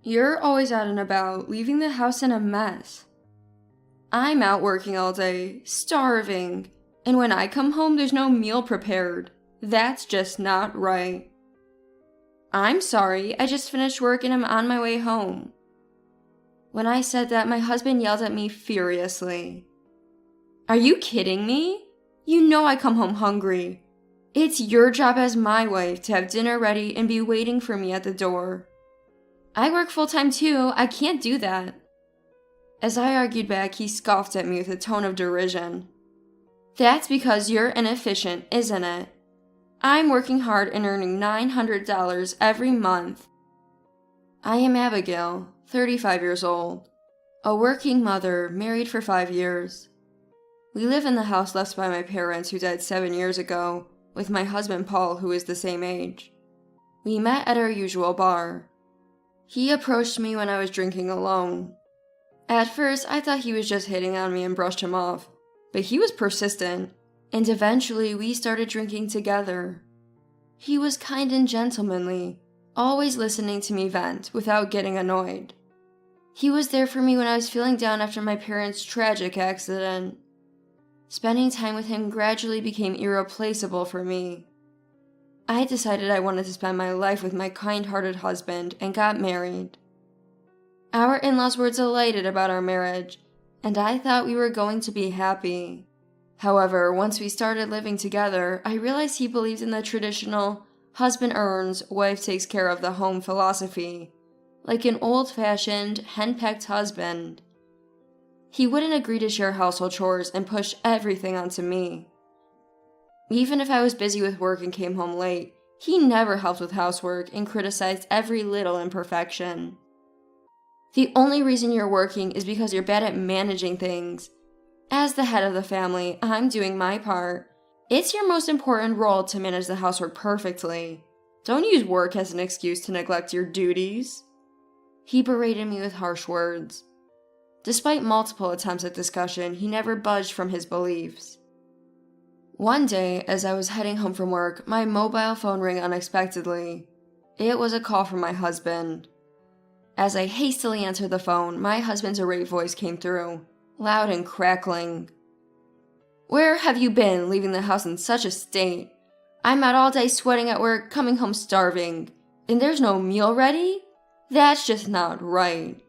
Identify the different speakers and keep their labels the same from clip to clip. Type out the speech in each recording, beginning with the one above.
Speaker 1: You're always out and about, leaving the house in a mess. I'm out working all day, starving, and when I come home there's no meal prepared. That's just not right. I'm sorry, I just finished work and I'm on my way home. When I said that, my husband yelled at me furiously. Are you kidding me? You know I come home hungry. It's your job as my wife to have dinner ready and be waiting for me at the door. I work full-time too, I can't do that. As I argued back, he scoffed at me with a tone of derision. That's because you're inefficient, isn't it? I'm working hard and earning $900 every month. I am Abigail, 35 years old, a working mother, married for 5 years. We live in the house left by my parents who died 7 years ago, with my husband Paul, who is the same age. We met at our usual bar. He approached me when I was drinking alone. At first, I thought he was just hitting on me and brushed him off, but he was persistent, and eventually we started drinking together. He was kind and gentlemanly, always listening to me vent without getting annoyed. He was there for me when I was feeling down after my parents' tragic accident. Spending time with him gradually became irreplaceable for me. I decided I wanted to spend my life with my kind-hearted husband and got married. Our in-laws were delighted about our marriage, and I thought we were going to be happy. However, once we started living together, I realized he believed in the traditional husband earns, wife takes care of the home philosophy, like an old-fashioned, hen-pecked husband. He wouldn't agree to share household chores and push everything onto me. Even if I was busy with work and came home late, he never helped with housework and criticized every little imperfection. The only reason you're working is because you're bad at managing things. As the head of the family, I'm doing my part. It's your most important role to manage the housework perfectly. Don't use work as an excuse to neglect your duties. He berated me with harsh words. Despite multiple attempts at discussion, he never budged from his beliefs. One day, as I was heading home from work, my mobile phone rang unexpectedly. It was a call from my husband. As I hastily answered the phone, my husband's irate voice came through, loud and crackling. Where have you been, leaving the house in such a state? I'm out all day sweating at work, coming home starving, and there's no meal ready? That's just not right.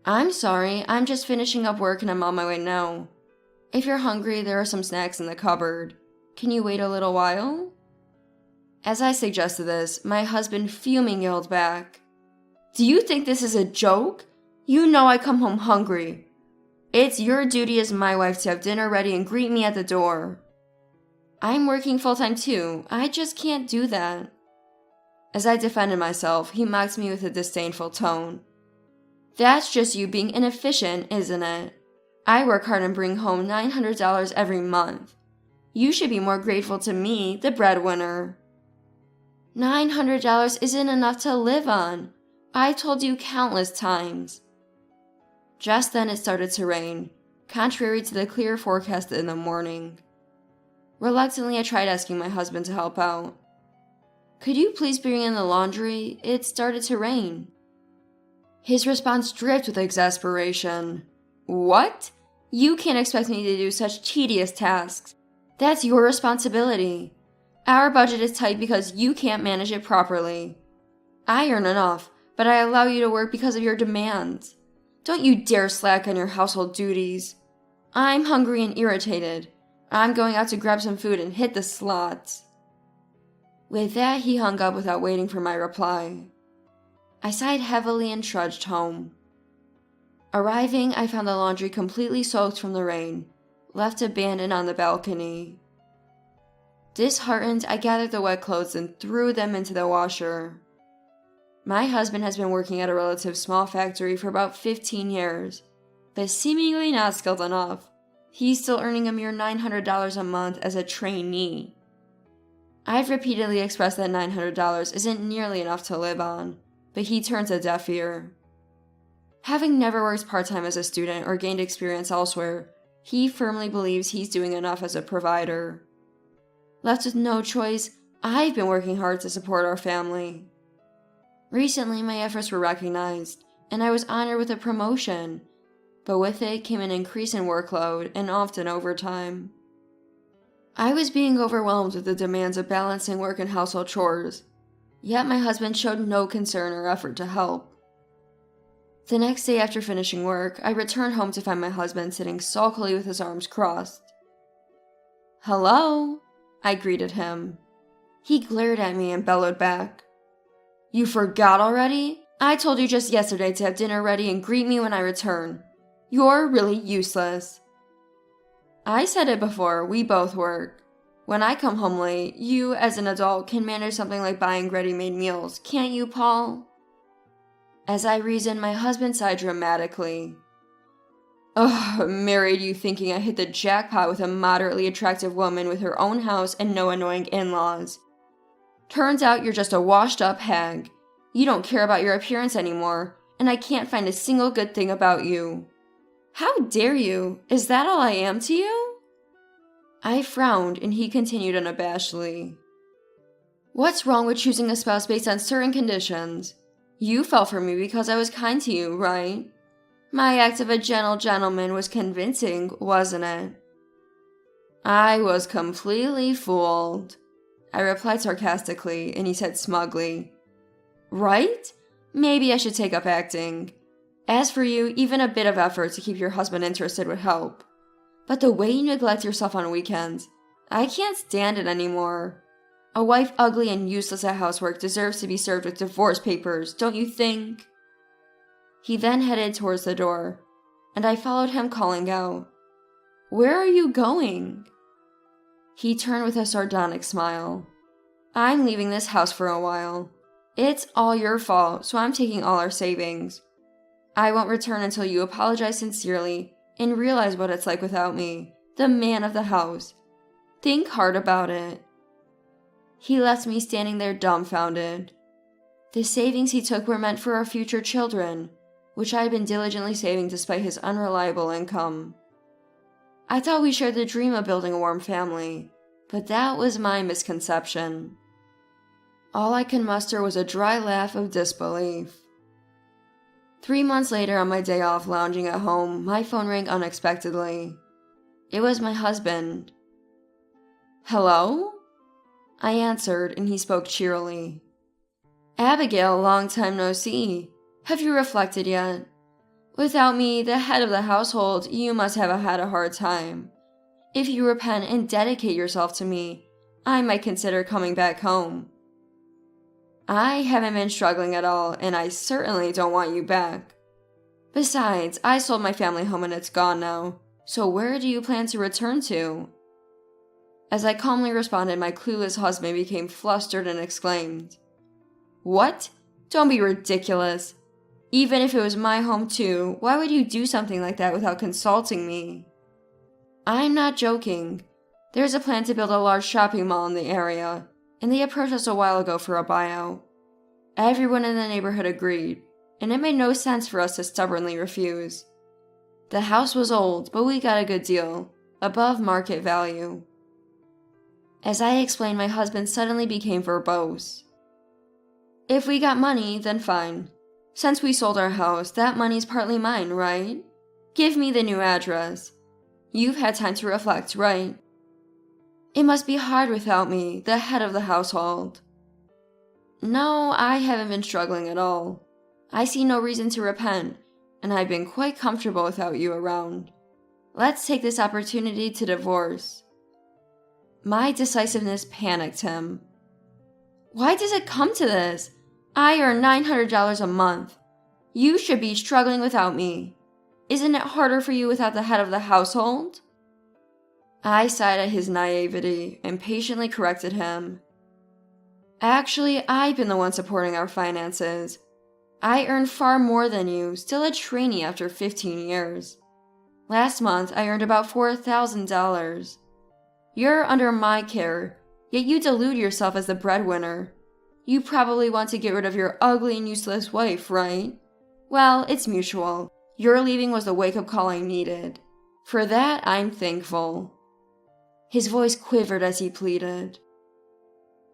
Speaker 1: I'm sorry, I'm just finishing up work and I'm on my way now. If you're hungry, there are some snacks in the cupboard. Can you wait a little while? As I suggested this, my husband fuming yelled back. Do you think this is a joke? You know I come home hungry. It's your duty as my wife to have dinner ready and greet me at the door. I'm working full-time too. I just can't do that. As I defended myself, he mocked me with a disdainful tone. That's just you being inefficient, isn't it? I work hard and bring home $900 every month. You should be more grateful to me, the breadwinner. $900 isn't enough to live on. I told you countless times. Just then it started to rain, contrary to the clear forecast in the morning. Reluctantly, I tried asking my husband to help out. Could you please bring in the laundry? It started to rain. His response dripped with exasperation. What? You can't expect me to do such tedious tasks. That's your responsibility. Our budget is tight because you can't manage it properly. I earn enough, but I allow you to work because of your demands. Don't you dare slack on your household duties. I'm hungry and irritated. I'm going out to grab some food and hit the slots. With that, he hung up without waiting for my reply. I sighed heavily and trudged home. Arriving, I found the laundry completely soaked from the rain, left abandoned on the balcony. Disheartened, I gathered the wet clothes and threw them into the washer. My husband has been working at a relative's small factory for about 15 years, but seemingly not skilled enough. He's still earning a mere $900 a month as a trainee. I've repeatedly expressed that $900 isn't nearly enough to live on, but he turns a deaf ear. Having never worked part-time as a student or gained experience elsewhere, he firmly believes he's doing enough as a provider. Left with no choice, I've been working hard to support our family. Recently, my efforts were recognized, and I was honored with a promotion, but with it came an increase in workload and often overtime. I was being overwhelmed with the demands of balancing work and household chores, yet my husband showed no concern or effort to help. The next day after finishing work, I returned home to find my husband sitting sulkily with his arms crossed. "Hello?" I greeted him. He glared at me and bellowed back. "You forgot already? I told you just yesterday to have dinner ready and greet me when I return. You're really useless." "I said it before, we both work. When I come home late, you, as an adult, can manage something like buying ready-made meals, can't you, Paul?" As I reasoned, my husband sighed dramatically. "Ugh, married you thinking I hit the jackpot with a moderately attractive woman with her own house and no annoying in-laws. Turns out you're just a washed-up hag. You don't care about your appearance anymore, and I can't find a single good thing about you. How dare you? Is that all I am to you?" I frowned, and he continued unabashedly. "What's wrong with choosing a spouse based on certain conditions? You fell for me because I was kind to you, right? My act of a gentle gentleman was convincing, wasn't it?" "I was completely fooled," I replied sarcastically, and he said smugly, "Right? Maybe I should take up acting. As for you, even a bit of effort to keep your husband interested would help. But the way you neglect yourself on weekends, I can't stand it anymore. A wife ugly and useless at housework deserves to be served with divorce papers, don't you think?" He then headed towards the door, and I followed him calling out, "Where are you going?" He turned with a sardonic smile. "I'm leaving this house for a while. It's all your fault, so I'm taking all our savings. I won't return until you apologize sincerely and realize what it's like without me, the man of the house. Think hard about it." He left me standing there dumbfounded. The savings he took were meant for our future children, which I had been diligently saving despite his unreliable income. I thought we shared the dream of building a warm family, but that was my misconception. All I could muster was a dry laugh of disbelief. 3 months later, on my day off lounging at home, my phone rang unexpectedly. It was my husband. "Hello?" I answered, and he spoke cheerily. "Abigail, long time no see. Have you reflected yet? Without me, the head of the household, you must have had a hard time. If you repent and dedicate yourself to me, I might consider coming back home." "I haven't been struggling at all, and I certainly don't want you back. Besides, I sold my family home and it's gone now, so where do you plan to return to?" As I calmly responded, my clueless husband became flustered and exclaimed, "What? Don't be ridiculous. Even if it was my home too, why would you do something like that without consulting me?" "I'm not joking. There's a plan to build a large shopping mall in the area, and they approached us a while ago for a buyout. Everyone in the neighborhood agreed, and it made no sense for us to stubbornly refuse. The house was old, but we got a good deal, above market value." As I explained, my husband suddenly became verbose. "If we got money, then fine. Since we sold our house, that money's partly mine, right? Give me the new address. You've had time to reflect, right? It must be hard without me, the head of the household." "No, I haven't been struggling at all. I see no reason to repent, and I've been quite comfortable without you around. Let's take this opportunity to divorce." My decisiveness panicked him. "Why does it come to this? I earn $900 a month. You should be struggling without me. Isn't it harder for you without the head of the household?" I sighed at his naivety and patiently corrected him. "Actually, I've been the one supporting our finances. I earn far more than you, still a trainee after 15 years. Last month, I earned about $4,000. You're under my care, yet you delude yourself as the breadwinner. You probably want to get rid of your ugly and useless wife, right? Well, it's mutual. Your leaving was the wake-up call I needed. For that, I'm thankful." His voice quivered as he pleaded.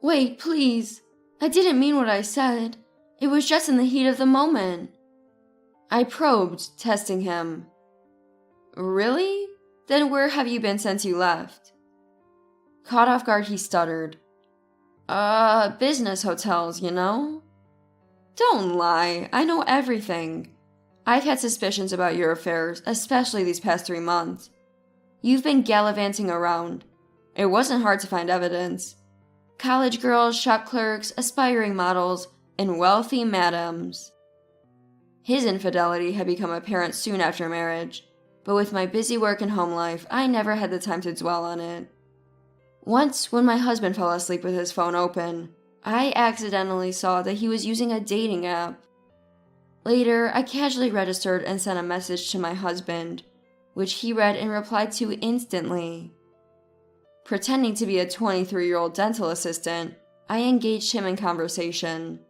Speaker 1: "Wait, please. I didn't mean what I said. It was just in the heat of the moment. I probed, testing him. Really? Then where have you been since you left? Caught off guard, he stuttered. Business hotels, you know? Don't lie, I know everything. I've had suspicions about your affairs, especially these past 3 months. You've been gallivanting around. It wasn't hard to find evidence. College girls, shop clerks, aspiring models, and wealthy madams. His infidelity had become apparent soon after marriage, but with my busy work and home life, I never had the time to dwell on it. Once, when my husband fell asleep with his phone open, I accidentally saw that he was using a dating app. Later, I casually registered and sent a message to my husband, which he read and replied to instantly. Pretending to be a 23-year-old dental assistant, I engaged him in conversation.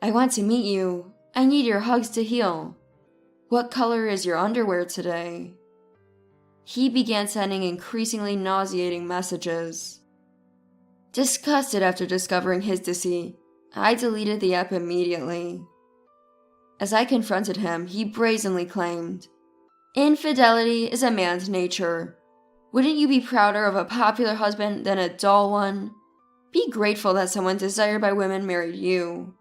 Speaker 1: I want to meet you. I need your hugs to heal. What color is your underwear today? He began sending increasingly nauseating messages. Disgusted after discovering his deceit, I deleted the app immediately. As I confronted him, he brazenly claimed, "Infidelity is a man's nature. Wouldn't you be prouder of a popular husband than a dull one? Be grateful that someone desired by women married you."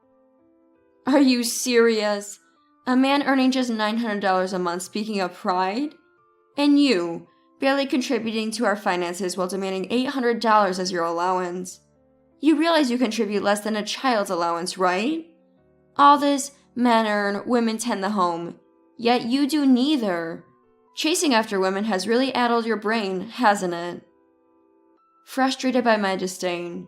Speaker 1: Are you serious? A man earning just $900 a month speaking of pride? And you, barely contributing to our finances while demanding $800 as your allowance. You realize you contribute less than a child's allowance, right? All this, men earn, women tend the home. Yet you do neither. Chasing after women has really addled your brain, hasn't it? Frustrated by my disdain.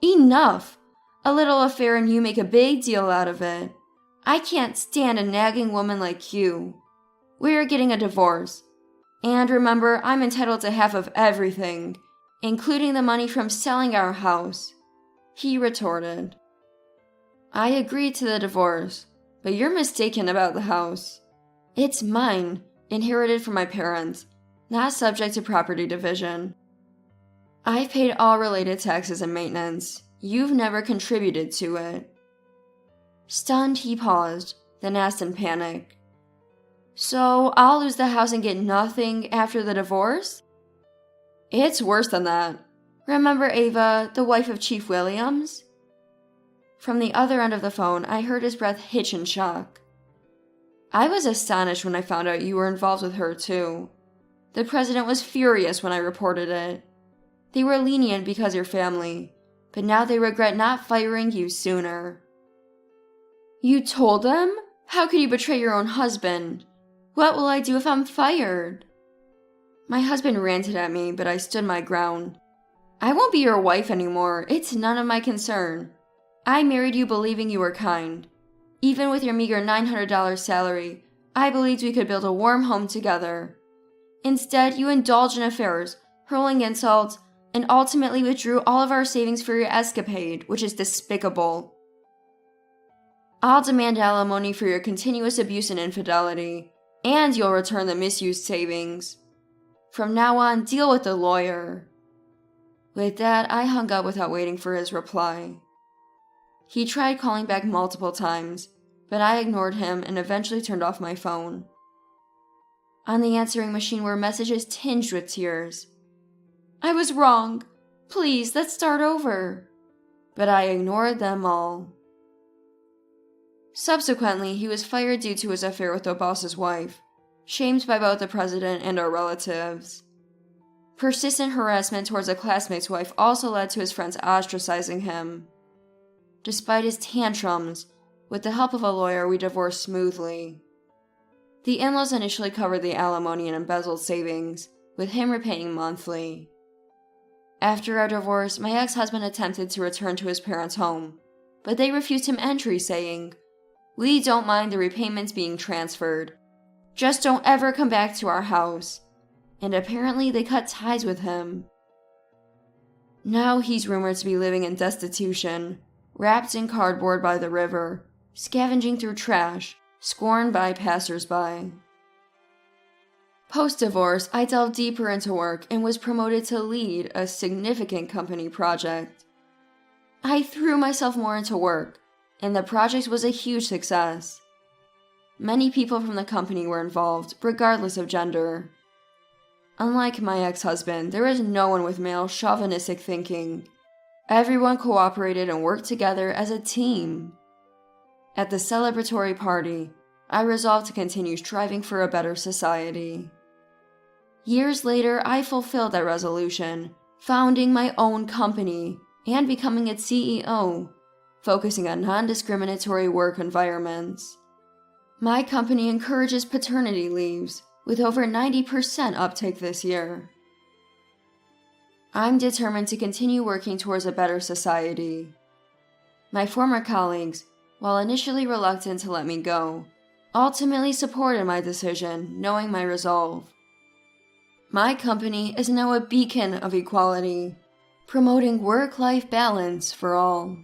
Speaker 1: Enough! A little affair and you make a big deal out of it. I can't stand a nagging woman like you. We're getting a divorce. And remember, I'm entitled to half of everything, including the money from selling our house. He retorted. I agreed to the divorce, but you're mistaken about the house. It's mine, inherited from my parents, not subject to property division. I've paid all related taxes and maintenance. You've never contributed to it. Stunned, he paused, then asked in panic. So I'll lose the house and get nothing after the divorce? It's worse than that. Remember Ava, the wife of Chief Williams? From the other end of the phone, I heard his breath hitch in shock. I was astonished when I found out you were involved with her too. The president was furious when I reported it. They were lenient because you're family, but now they regret not firing you sooner. You told them? How could you betray your own husband? What will I do if I'm fired? My husband ranted at me, but I stood my ground. I won't be your wife anymore. It's none of my concern. I married you believing you were kind. Even with your meager $900 salary, I believed we could build a warm home together. Instead, you indulged in affairs, hurling insults, and ultimately withdrew all of our savings for your escapade, which is despicable. I'll demand alimony for your continuous abuse and infidelity, and you'll return the misused savings. From now on, deal with the lawyer. With that, I hung up without waiting for his reply. He tried calling back multiple times, but I ignored him and eventually turned off my phone. On the answering machine were messages tinged with tears. I was wrong. Please, let's start over. But I ignored them all. Subsequently, he was fired due to his affair with the boss's wife, shamed by both the president and our relatives. Persistent harassment towards a classmate's wife also led to his friends ostracizing him. Despite his tantrums, with the help of a lawyer, we divorced smoothly. The in-laws initially covered the alimony and embezzled savings, with him repaying monthly. After our divorce, my ex-husband attempted to return to his parents' home, but they refused him entry, saying, "We don't mind the repayments being transferred. Just don't ever come back to our house." And apparently they cut ties with him. Now he's rumored to be living in destitution, wrapped in cardboard by the river, scavenging through trash, scorned by passers-by. Post-divorce, I delved deeper into work and was promoted to lead a significant company project. I threw myself more into work, and the project was a huge success. Many people from the company were involved, regardless of gender. Unlike my ex-husband, there was no one with male chauvinistic thinking. Everyone cooperated and worked together as a team. At the celebratory party, I resolved to continue striving for a better society. Years later, I fulfilled that resolution, founding my own company and becoming its CEO, focusing on non-discriminatory work environments. My company encourages paternity leaves, with over 90% uptake this year. I'm determined to continue working towards a better society. My former colleagues, while initially reluctant to let me go, ultimately supported my decision, knowing my resolve. My company is now a beacon of equality, promoting work-life balance for all.